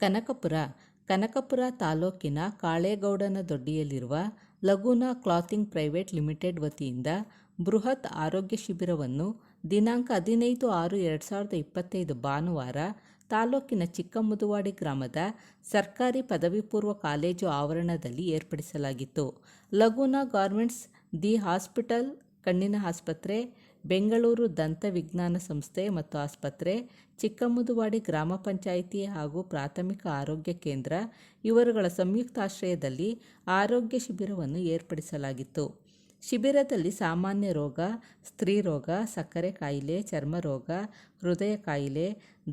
ಕನಕಪುರ ತಾಲೂಕಿನ ಕಾಳೇಗೌಡನದೊಡ್ಡಿಯಲ್ಲಿರುವ ಲಗೂನಾ clothing private limited ವತಿಯಿಂದ ಬೃಹತ್ ಆರೋಗ್ಯ ಶಿಬಿರವನ್ನು ದಿನಾಂಕ 15/6/2025 ಭಾನುವಾರ ತಾಲೂಕಿನ ಚಿಕ್ಕಮುದುವಾಡಿ ಗ್ರಾಮದ ಸರ್ಕಾರಿ ಪದವಿ ಪೂರ್ವ ಕಾಲೇಜು ಆವರಣದಲ್ಲಿ ಏರ್ಪಡಿಸಲಾಗಿತ್ತು. ಲಗೂನಾ ಗಾರ್ಮೆಂಟ್ಸ್, ದಿ ಹಾಸ್ಪಿಟಲ್ ಕಣ್ಣಿನ ಆಸ್ಪತ್ರೆ, ಬೆಂಗಳೂರು ದಂತ ವಿಜ್ಞಾನ ಸಂಸ್ಥೆ ಮತ್ತು ಆಸ್ಪತ್ರೆ, ಚಿಕ್ಕಮುದುವಾಡಿ ಗ್ರಾಮ ಪಂಚಾಯಿತಿ ಹಾಗೂ ಪ್ರಾಥಮಿಕ ಆರೋಗ್ಯ ಕೇಂದ್ರ ಇವರುಗಳ ಸಂಯುಕ್ತಾಶ್ರಯದಲ್ಲಿ ಆರೋಗ್ಯ ಶಿಬಿರವನ್ನು ಏರ್ಪಡಿಸಲಾಗಿತ್ತು. ಶಿಬಿರದಲ್ಲಿ ಸಾಮಾನ್ಯ ರೋಗ, ಸ್ತ್ರೀರೋಗ, ಸಕ್ಕರೆ ಕಾಯಿಲೆ, ಚರ್ಮರೋಗ, ಹೃದಯ ಕಾಯಿಲೆ,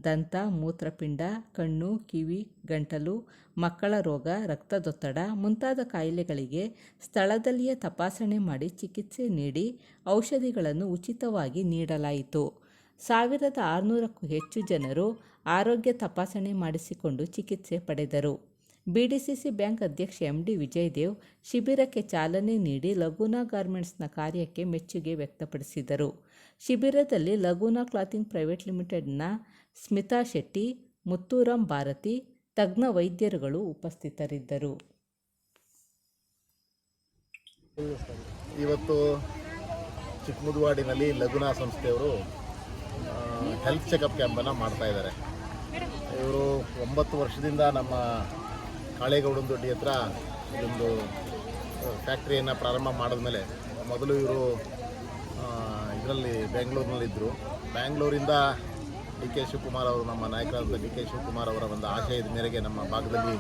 ದಂತ, ಮೂತ್ರಪಿಂಡ, ಕಣ್ಣು, ಕಿವಿ, ಗಂಟಲು, ಮಕ್ಕಳ ರೋಗ, ರಕ್ತದೊತ್ತಡ ಮುಂತಾದ ಕಾಯಿಲೆಗಳಿಗೆ ಸ್ಥಳದಲ್ಲಿಯೇ ತಪಾಸಣೆ ಮಾಡಿ ಚಿಕಿತ್ಸೆ ನೀಡಿ ಔಷಧಿಗಳನ್ನು ಉಚಿತವಾಗಿ ನೀಡಲಾಯಿತು. 1600ಕ್ಕೂ ಹೆಚ್ಚು ಜನರು ಆರೋಗ್ಯ ತಪಾಸಣೆ ಮಾಡಿಸಿಕೊಂಡು ಚಿಕಿತ್ಸೆ ಪಡೆದರು. ಬಿಡಿಸಿಸಿ ಬ್ಯಾಂಕ್ ಅಧ್ಯಕ್ಷ MD ವಿಜಯದೇವ್ ಶಿಬಿರಕ್ಕೆ ಚಾಲನೆ ನೀಡಿ ಲಗೂನಾ ಗಾರ್ಮೆಂಟ್ಸ್ನ ಕಾರ್ಯಕ್ಕೆ ಮೆಚ್ಚುಗೆ ವ್ಯಕ್ತಪಡಿಸಿದರು. ಶಿಬಿರದಲ್ಲಿ ಲಗೂನಾ ಕ್ಲಾತಿಂಗ್ ಪ್ರೈವೇಟ್ ಲಿಮಿಟೆಡ್ನ ಸ್ಮಿತಾ ಶೆಟ್ಟಿ, ಮುತ್ತುರಾಮ್ ಭಾರತಿ, ತಜ್ಞ ವೈದ್ಯರುಗಳು ಉಪಸ್ಥಿತರಿದ್ದರು. ಇವತ್ತು ಚಿಕ್ಕಮುದುವಾಡಿನಲ್ಲಿ ಲಗೂನಾ ಸಂಸ್ಥೆಯವರು ಹೆಲ್ತ್ ಚೆಕಪ್ ಕ್ಯಾಂಪನ್ನು ಮಾಡ್ತಾ ಇದ್ದಾರೆ. ಇವರು 9 ವರ್ಷದಿಂದ ನಮ್ಮ ಕಾಳೇಗೌಡನದೊಡ್ಡಿ ಹತ್ರ ಇದೊಂದು ಫ್ಯಾಕ್ಟ್ರಿಯನ್ನು ಪ್ರಾರಂಭ ಮಾಡಿದ್ಮೇಲೆ ಮೊದಲು ಇವರು ಇದರಲ್ಲಿ ಬೆಂಗಳೂರಿನಲ್ಲಿದ್ದರು. ಬೆಂಗಳೂರಿಂದ ಡಿ ಕೆ ಶಿವಕುಮಾರ್ ಅವರು, ನಮ್ಮ ನಾಯಕರಾದ ಡಿ ಕೆ ಶಿವಕುಮಾರ್ ಅವರ ಒಂದು ಆಶಯದ ಮೇರೆಗೆ ನಮ್ಮ ಭಾಗದಲ್ಲಿ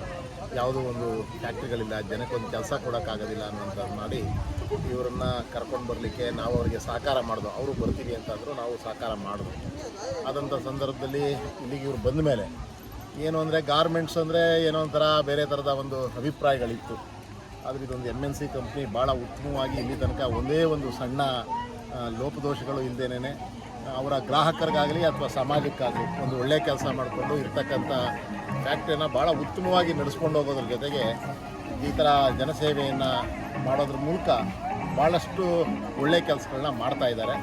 ಯಾವುದೋ ಒಂದು ಫ್ಯಾಕ್ಟ್ರಿಗಳಿಲ್ಲ, ಜನಕ್ಕೊಂದು ಕೆಲಸ ಕೊಡೋಕ್ಕಾಗೋದಿಲ್ಲ ಅನ್ನೋಂಥದ್ದು ಮಾಡಿ ಇವರನ್ನು ಕರ್ಕೊಂಡು ಬರಲಿಕ್ಕೆ ನಾವು ಅವರಿಗೆ ಸಹಕಾರ ಮಾಡಿದ್ವು. ಅವರು ಬರ್ತೀವಿ ಅಂತಂದರು, ನಾವು ಸಹಕಾರ ಮಾಡಿದ್ವು. ಆದಂಥ ಸಂದರ್ಭದಲ್ಲಿ ಇಲ್ಲಿಗೆ ಇವರು ಬಂದ ಮೇಲೆ ಏನು ಅಂದರೆ ಗಾರ್ಮೆಂಟ್ಸ್ ಅಂದರೆ ಏನೋ ಒಂಥರ ಬೇರೆ ಥರದ ಒಂದು ಅಭಿಪ್ರಾಯಗಳಿತ್ತು. ಆದರೆ ಇದೊಂದು MNC ಕಂಪ್ನಿ ಭಾಳ ಉತ್ತಮವಾಗಿ ಇಲ್ಲಿ ತನಕ ಒಂದೇ ಒಂದು ಸಣ್ಣ ಲೋಪದೋಷಗಳು ಇಲ್ಲದೇನೆ ಅವರ ಗ್ರಾಹಕರಿಗಾಗಲಿ ಅಥವಾ ಸಮಾಜಕ್ಕಾಗಲಿ ಒಂದು ಒಳ್ಳೆಯ ಕೆಲಸ ಮಾಡಿಕೊಂಡು ಇರ್ತಕ್ಕಂಥ ಫ್ಯಾಕ್ಟ್ರಿಯನ್ನು ಭಾಳ ಉತ್ತಮವಾಗಿ ನಡೆಸ್ಕೊಂಡು ಹೋಗೋದ್ರ ಜೊತೆಗೆ ಈ ಥರ ಜನಸೇವೆಯನ್ನು ಮಾಡೋದ್ರ ಮೂಲಕ ಭಾಳಷ್ಟು ಒಳ್ಳೆಯ ಕೆಲಸಗಳನ್ನ ಮಾಡ್ತಾಯಿದ್ದಾರೆ.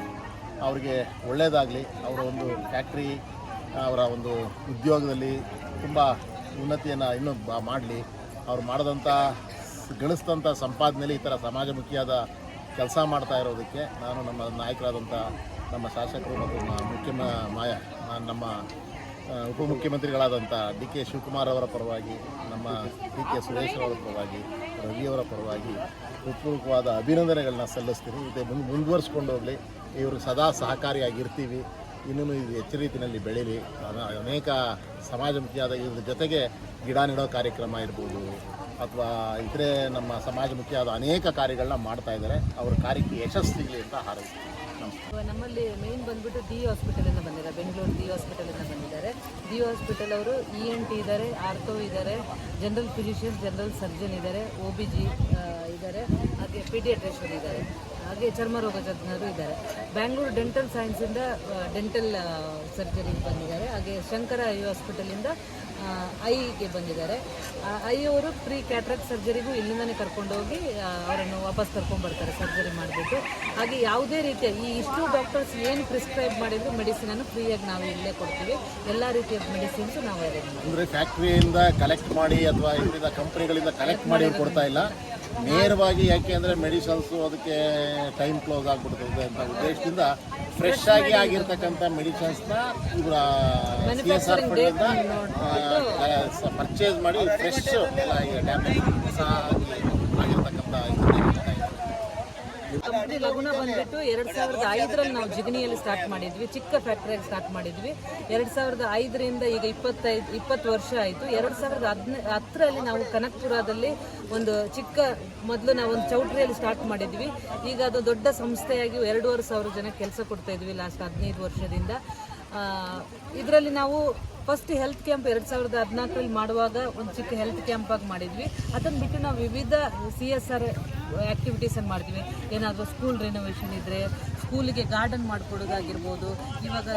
ಅವರಿಗೆ ಒಳ್ಳೆಯದಾಗಲಿ, ಅವರ ಒಂದು ಫ್ಯಾಕ್ಟ್ರಿ ಅವರ ಒಂದು ಉದ್ಯೋಗದಲ್ಲಿ ತುಂಬ ಉನ್ನತಿಯನ್ನು ಇನ್ನೂ ಮಾಡಲಿ. ಅವ್ರು ಮಾಡಿದಂಥ ಗಳಿಸಿದಂಥ ಸಂಪಾದನೆಯಲ್ಲಿ ಈ ಥರ ಸಮಾಜಮುಖಿಯಾದ ಕೆಲಸ ಮಾಡ್ತಾ ಇರೋದಕ್ಕೆ ನಾನು ನಮ್ಮ ನಾಯಕರಾದಂಥ ನಮ್ಮ ಶಾಸಕರು ಮತ್ತು ನಮ್ಮ ಉಪಮುಖ್ಯಮಂತ್ರಿಗಳಾದಂಥ ಡಿ ಕೆ ಶಿವಕುಮಾರ್ ಅವರ ಪರವಾಗಿ, ನಮ್ಮ DK ಸುರೇಶ್ ಅವರ ಪರವಾಗಿ, ರವಿಯವರ ಪರವಾಗಿ ಹೃತ್ಪೂರ್ವಕವಾದ ಅಭಿನಂದನೆಗಳನ್ನ ಸಲ್ಲಿಸ್ತೀನಿ. ಇದೇ ಮುಂದುವರಿಸ್ಕೊಂಡು ಹೋಗಲಿ, ಇವರು ಸದಾ ಸಹಕಾರಿಯಾಗಿರ್ತೀವಿ. ಇನ್ನೂ ಇದು ಹೆಚ್ಚು ರೀತಿಯಲ್ಲಿ ಬೆಳೀಲಿ. ಅನೇಕ ಸಮಾಜಮುಖಿಯಾದ ಇದ್ರ ಜೊತೆಗೆ ಗಿಡ ನೆಡೋ ಕಾರ್ಯಕ್ರಮ ಇರ್ಬೋದು ಅಥವಾ ಇತರೆ ನಮ್ಮ ಸಮಾಜಮುಖಿಯಾದ ಅನೇಕ ಕಾರ್ಯಗಳನ್ನ ಮಾಡ್ತಾ ಇದ್ದಾರೆ. ಅವ್ರ ಕಾರ್ಯಕ್ಕೆ ಯಶಸ್ಸು ಸಿಗಲಿ ಅಂತ ಹಾರೈಸ್ತೀನಿ. ನಮ್ಮಲ್ಲಿ ಮೇನ್ ಬಂದ್ಬಿಟ್ಟು ಡಿ ಹಾಸ್ಪಿಟಲಿಂದ ಬಂದಿದ್ದಾರೆ, ಬೆಂಗಳೂರು ಡಿ ಹಾಸ್ಪಿಟಲಿಂದ ಬಂದಿದ್ದಾರೆ. ಡಿ ಹಾಸ್ಪಿಟಲ್ ಅವರು ENT ಇದ್ದಾರೆ, ಆರ್ಥೋ ಇದ್ದಾರೆ, ಜನರಲ್ ಫಿಸಿಷಿಯನ್, ಜನರಲ್ ಸರ್ಜನ್ ಇದ್ದಾರೆ, OBG ಇದ್ದಾರೆ, ಹಾಗೆ ಪೀಡಿಯಾಟ್ರಿಷಿಯನ್ ಇದ್ದಾರೆ, ಹಾಗೆ ಚರ್ಮರೋಗ ತಜ್ಞರು ಇದ್ದಾರೆ. ಬ್ಯಾಂಗ್ಳೂರು ಡೆಂಟಲ್ ಸೈನ್ಸಿಂದ ಡೆಂಟಲ್ ಸರ್ಜರಿಗೆ ಬಂದಿದ್ದಾರೆ. ಹಾಗೆ ಶಂಕರ ಐ ಹಾಸ್ಪಿಟಲಿಂದ ಐಗೆ ಬಂದಿದ್ದಾರೆ. ಅವರು ಪ್ರೀ ಕ್ಯಾಟ್ರಾಕ್ಟ್ ಸರ್ಜರಿಗೂ ಇಲ್ಲಿಂದನೇ ಕರ್ಕೊಂಡೋಗಿ ಅವರನ್ನು ವಾಪಸ್ ಕರ್ಕೊಂಡ್ಬರ್ತಾರೆ ಸರ್ಜರಿ ಮಾಡಿಬಿಟ್ಟು. ಹಾಗೆ ಯಾವುದೇ ರೀತಿಯ ಇಷ್ಟು ಡಾಕ್ಟರ್ಸ್ ಏನು ಪ್ರಿಸ್ಕ್ರೈಬ್ ಮಾಡಿದ್ರು ಮೆಡಿಸಿನನ್ನು ಫ್ರೀಯಾಗಿ ನಾವು ಇಲ್ಲೇ ಕೊಡ್ತೀವಿ. ಎಲ್ಲ ರೀತಿಯ ಮೆಡಿಸಿನ್ಸು ನಾವು ಅಂದರೆ ಫ್ಯಾಕ್ಟ್ರಿಯಿಂದ ಕಲೆಕ್ಟ್ ಮಾಡಿ ಅಥವಾ ಇಲ್ಲಿಂದ ಕಂಪ್ನಿಗಳಿಂದ ಕಲೆಕ್ಟ್ ಮಾಡಿ ಕೊಡ್ತಾ ಇಲ್ಲ, ನೇರವಾಗಿ. ಯಾಕೆ ಅಂದರೆ ಮೆಡಿಸನ್ಸು ಅದಕ್ಕೆ ಟೈಮ್ ಕ್ಲೋಸ್ ಆಗಿಬಿಡ್ತದೆ ಅಂತ ಉದ್ದೇಶದಿಂದ ಫ್ರೆಶ್ ಆಗಿ ಆಗಿರ್ತಕ್ಕಂಥ ಮೆಡಿಸನ್ಸ್ನ ಇವರ CSR ಫಂಡಿಂದ ಪರ್ಚೇಸ್ ಮಾಡಿ ಫ್ರೆಶ್ ಎಲ್ಲ ಡ್ಯಾಮೇಜ್ ಆಗಿರ್ತಕ್ಕಂಥ ಕಂಪ್ನಿ ಲಗೂನಾ ಬಂದ್ಬಿಟ್ಟು 2005ರಲ್ಲಿ ನಾವು ಜಿಗಣಿಯಲ್ಲಿ ಸ್ಟಾರ್ಟ್ ಮಾಡಿದ್ವಿ, ಚಿಕ್ಕ ಫ್ಯಾಕ್ಟ್ರಿಯಾಗಿ ಸ್ಟಾರ್ಟ್ ಮಾಡಿದ್ವಿ. 2005ರಿಂದ ಈಗ 20 ವರ್ಷ ಆಯಿತು. 2010ರಲ್ಲಿ ನಾವು ಕನಕಪುರದಲ್ಲಿ ಒಂದು ಚಿಕ್ಕ ಮೊದಲು ನಾವು ಒಂದು ಚೌಟ್ರಿಯಲ್ಲಿ ಸ್ಟಾರ್ಟ್ ಮಾಡಿದ್ವಿ. ಈಗ ಅದು ದೊಡ್ಡ ಸಂಸ್ಥೆಯಾಗಿ 2,500 ಜನಕ್ಕೆ ಕೆಲಸ ಕೊಡ್ತಾ ಇದ್ವಿ ಲಾಸ್ಟ್ 15 ವರ್ಷದಿಂದ. ಇದರಲ್ಲಿ ನಾವು ಫಸ್ಟ್ ಹೆಲ್ತ್ ಕ್ಯಾಂಪ್ 2014ರಲ್ಲಿ ಮಾಡುವಾಗ ಒಂದು ಚಿಕ್ಕ ಹೆಲ್ತ್ ಕ್ಯಾಂಪ್ ಆಗಿ ಮಾಡಿದ್ವಿ. ಅದನ್ನು ಬಿಟ್ಟು ನಾವು ವಿವಿಧ CSR ಆ್ಯಕ್ಟಿವಿಟೀಸನ್ನು ಮಾಡ್ತೀವಿ. ಏನಾದರೂ ಸ್ಕೂಲ್ ರಿನೋವೇಷನ್ ಇದ್ದರೆ ಸ್ಕೂಲಿಗೆ ಗಾರ್ಡನ್ ಮಾಡಿಕೊಡೋದಾಗಿರ್ಬೋದು, ಇವಾಗ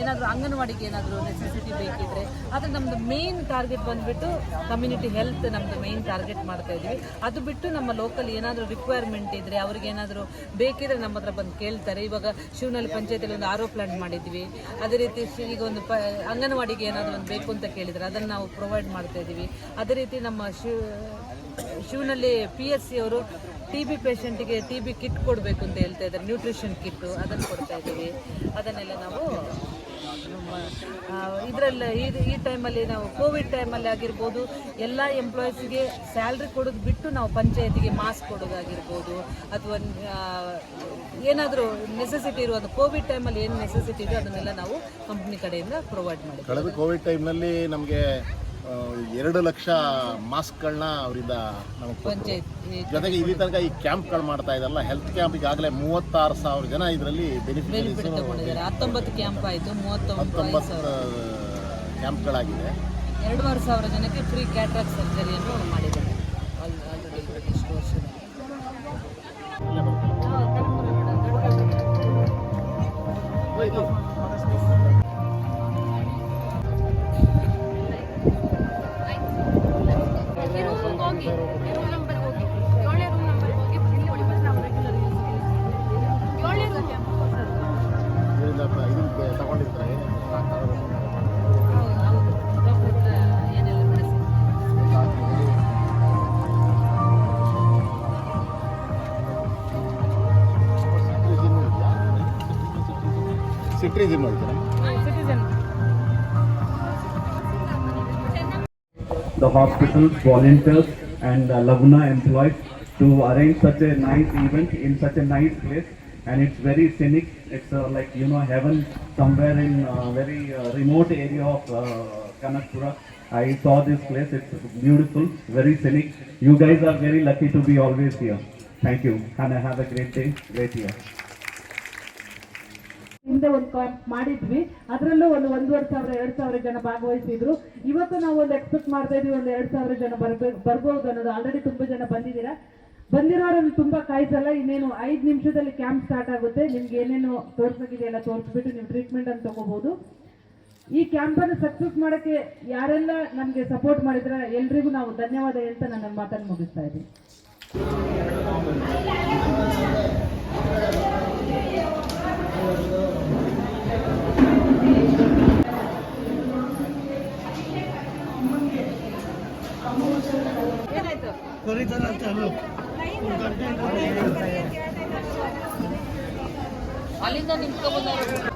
ಏನಾದರೂ ಅಂಗನವಾಡಿಗೆ ಏನಾದರೂ ನೆಸೆಸಿಟಿ ಬೇಕಿದ್ದರೆ ಆದರೆ ನಮ್ಮದು ಮೇನ್ ಟಾರ್ಗೆಟ್ ಬಂದುಬಿಟ್ಟು ಕಮ್ಯುನಿಟಿ ಹೆಲ್ತ್ ನಮ್ಮದು ಮೇನ್ ಟಾರ್ಗೆಟ್ ಮಾಡ್ತಾ ಇದ್ವಿ. ಅದು ಬಿಟ್ಟು ನಮ್ಮ ಲೋಕಲ್ ಏನಾದರೂ ರಿಕ್ವೈರ್ಮೆಂಟ್ ಇದ್ದರೆ ಅವ್ರಿಗೆ ಏನಾದರೂ ಬೇಕಿದ್ರೆ ನಮ್ಮ ಹತ್ರ ಬಂದು ಕೇಳ್ತಾರೆ. ಇವಾಗ ಶಿವನಹಳ್ಳಿ ಪಂಚಾಯತಿಯಲ್ಲಿ ಒಂದು ಆರೋ ಪ್ಲಾಂಟ್ ಮಾಡಿದ್ವಿ. ಅದೇ ರೀತಿ ಈಗ ಒಂದು ಅಂಗನವಾಡಿಗೆ ಏನಾದರೂ ಒಂದು ಬೇಕು ಅಂತ ಕೇಳಿದರೆ ಅದನ್ನು ನಾವು ಪ್ರೊವೈಡ್ ಮಾಡ್ತಾ ಇದ್ದೀವಿ. ಅದೇ ರೀತಿ ನಮ್ಮ ಶಿವನಲ್ಲಿ PSC ಅವರು TB ಪೇಷಂಟಿಗೆ TB ಕಿಟ್ ಕೊಡಬೇಕು ಅಂತ ಹೇಳ್ತಾ ಇದ್ದಾರೆ, ನ್ಯೂಟ್ರಿಷನ್ ಕಿಟ್ಟು ಅದನ್ನು ಕೊಡ್ತಾ ಇದ್ದೀವಿ. ಅದನ್ನೆಲ್ಲ ನಾವು ಇದರಲ್ಲಿ ಈ ಟೈಮಲ್ಲಿ ನಾವು ಕೋವಿಡ್ ಟೈಮಲ್ಲಿ ಆಗಿರ್ಬೋದು, ಎಲ್ಲ ಎಂಪ್ಲಾಯೀಸಿಗೆ ಸ್ಯಾಲ್ರಿ ಕೊಡೋದು ಬಿಟ್ಟು ನಾವು ಪಂಚಾಯತಿಗೆ ಮಾಸ್ಕ್ ಕೊಡೋದಾಗಿರ್ಬೋದು, ಅಥವಾ ಏನಾದರೂ ನೆಸೆಸಿಟಿ ಇರುವುದು ಕೋವಿಡ್ ಟೈಮಲ್ಲಿ ಏನು ನೆಸೆಸಿಟಿ ಇದೆ ಅದನ್ನೆಲ್ಲ ನಾವು ಕಂಪ್ನಿ ಕಡೆಯಿಂದ ಪ್ರೊವೈಡ್ ಮಾಡಿದ್ವಿ. ಕಳೆದ ಕೋವಿಡ್ ಟೈಮ್ನಲ್ಲಿ ನಮಗೆ 2 ಲಕ್ಷ ಮಾಸ್ಕ್ಗಳನ್ನ ಅವರಿಂದ ನಮಗೆ ಪಂಚಾಯತ್ ಜೊತೆಗೆ ಇಲ್ಲಿ ತನಕ ಈ ಕ್ಯಾಂಪ್ಗಳು ಮಾಡ್ತಾ ಇದ್ದಾರಲ್ಲ, ಹೆಲ್ತ್ ಕ್ಯಾಂಪ್ ಈಗಾಗಲೇ 36,000 ಜನ ಇದರಲ್ಲಿ ಬೆನಿಫಿಟ್ ತಗೊಂಡಿದ್ದಾರೆ. 19 ಕ್ಯಾಂಪ್ ಆಯಿತು, 39 ಕ್ಯಾಂಪ್ಗಳಾಗಿದೆ. 2,500 ಜನಕ್ಕೆ ಫ್ರೀ ಕ್ಯಾಟ್ರಾಕ್ಟ್ ಸರ್ಜರಿಯನ್ನು ಮಾಡಿದ್ದಾರೆ ಆಲ್ರೆಡಿ ಇಷ್ಟು ವರ್ಷದಲ್ಲಿ. ಇದನ್ನು ತಗೊಂಡಿರ್ತಾರೆ ಸಿಟ್ರಿಜಿನ್ ಹೇಳ್ತಾರೆ. The hospitals, volunteers and Laguna employees to arrange such a nice event in such a nice place, and it's very scenic. It's like heaven somewhere in very remote area of Kanakpura. I saw this place. It's beautiful, very scenic. You guys are very lucky to be always here. Thank you, and have a great day, great year. ಹಿಂದೆ ಒಂದು camp ಮಾಡಿದ್ವಿ, ಅದರಲ್ಲೂ ಒಂದು 1,500-2,000 ಜನ ಭಾಗವಹಿಸಿದ್ರು. ಇವತ್ತು ನಾವು ಒಂದು expect ಮಾಡ್ತಾ ಇದ್ವಿ ಒಂದು 2,000 ಜನ ಬರ್ಬೋದು ಅನ್ನೋದು. ಆಲ್ರೆಡಿ ತುಂಬಾ ಜನ ಬಂದಿದ್ದೀರಾ. ಬಂದಿರೋರಲ್ಲಿ ತುಂಬಾ ಕಾಯಿಸಲ್ಲ, ಇನ್ನೇನು 5 ನಿಮಿಷದಲ್ಲಿ ಕ್ಯಾಂಪ್ ಸ್ಟಾರ್ಟ್ ಆಗುತ್ತೆ. ನಿಮ್ಗೆ ಏನೇನು ತೋರಿಸೋಕಿದೆಯಲ್ಲ ತೋರಿಸ್ಬಿಟ್ಟು ನೀವು ಟ್ರೀಟ್ಮೆಂಟ್ ಅನ್ನು ತಗೋಬಹುದು. ಈ ಕ್ಯಾಂಪನ್ನು ಸಕ್ಸಸ್ ಮಾಡೋಕ್ಕೆ ಯಾರೆಲ್ಲ ನಮಗೆ ಸಪೋರ್ಟ್ ಮಾಡಿದ್ರೆ ಎಲ್ರಿಗೂ ನಾವು ಧನ್ಯವಾದ ಹೇಳ್ತಾ ನನ್ನ ಮಾತನ್ನು ಮುಗಿಸ್ತಾ ಇದ್ದೀನಿ. ಅಲ್ಲಿಂದ ನಿಂತ್ಕೊಂಡ್ಬಂದವರು